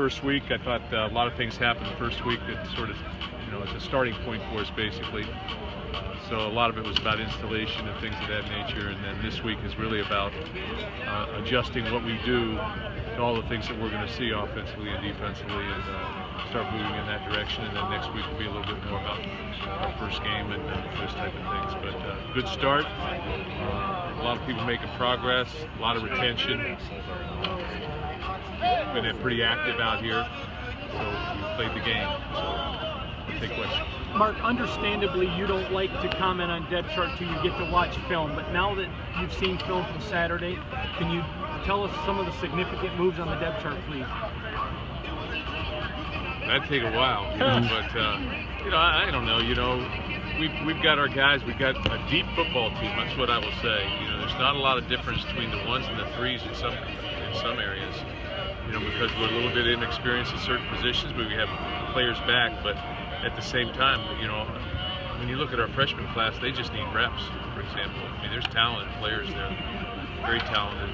First week, I thought a lot of things happened the first week that sort of, it's a starting point for us basically. So a lot of it was about installation and things of that nature, and then this week is really about adjusting what we do to all the things that we're going to see offensively and defensively, and start moving in that direction. And then next week will be a little bit more about our first game and those type of things. But good start. A lot of people making progress, a lot of retention. Been pretty active out here, so we played the game. So we'll take questions. Mark, understandably, you don't like to comment on depth chart till you get to watch film, but now that you've seen film from Saturday, can you tell us some of the significant moves on the depth chart, please? That'd take a while, but I don't know. We've got our guys. We've got a deep football team. That's what I will say. There's not a lot of difference between the ones and the threes in some areas. Because we're a little bit inexperienced in certain positions, but we have players back. But at the same time, when you look at our freshman class, they just need reps, for example. I mean, there's talented players there, very talented,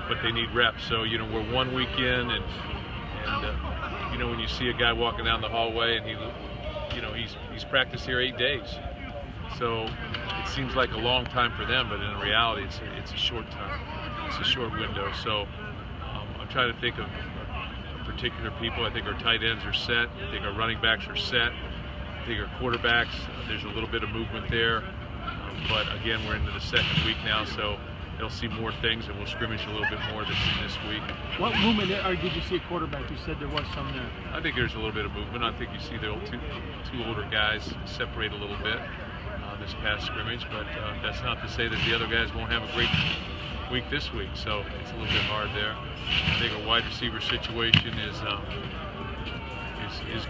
but they need reps. So, we're 1 week in, and when you see a guy walking down the hallway and he's practiced here 8 days. So it seems like a long time for them, but in reality, it's a short time. It's a short window. So I'm trying to think of particular people. I think our tight ends are set. I think our running backs are set. I think our quarterbacks, there's a little bit of movement there. But again, we're into the second week now, so they'll see more things, and we'll scrimmage a little bit more this week. What movement did you see at quarterback? You said there was some there. I think there's a little bit of movement. I think you see the two older guys separate a little bit this past scrimmage, but that's not to say that the other guys won't have a great week this week, so it's a little bit hard there. I think our wide receiver situation is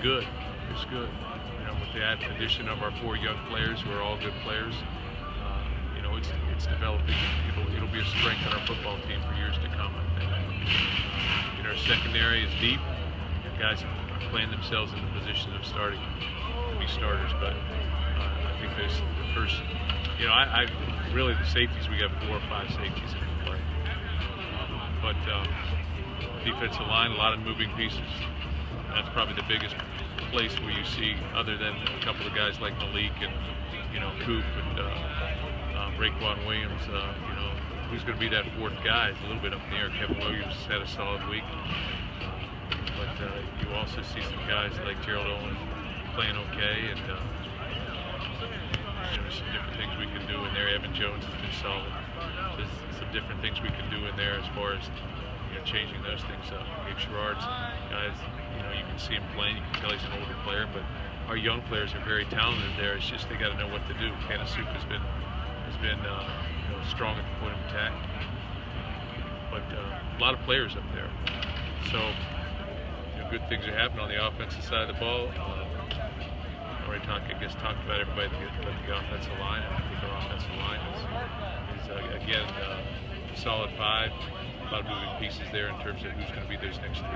good. It's good. With the addition of our 4 young players who are all good players, it's developing. It'll be a strength in our football team for years to come, I think. Our secondary is deep. Guys are playing themselves in the position of starting to be starters, but I think there's the first. Really the safeties, we got 4 or 5 safeties in the play. But defensive line, a lot of moving pieces. That's probably the biggest place where you see, other than a couple of guys like Malik and Coop and Raekwon Williams, who's going to be that 4th guy? It's a little bit up in the air. Kevin Williams has had a solid week. But you also see some guys like Gerald Owen playing okay, and there's some different things we can do in there. Evan Jones has been solid. There's some different things we can do in there as far as changing those things up. Gabe Sherrard's guys, you can see him playing. You can tell he's an older player, but our young players are very talented there. It's just they got to know what to do. Kanasuk has been strong at the point of attack, but a lot of players up there. So good things are happening on the offensive side of the ball. Already talked about everybody but the offensive line. I think our offensive line is again solid 5. A lot of moving pieces there in terms of who's going to be those next 3.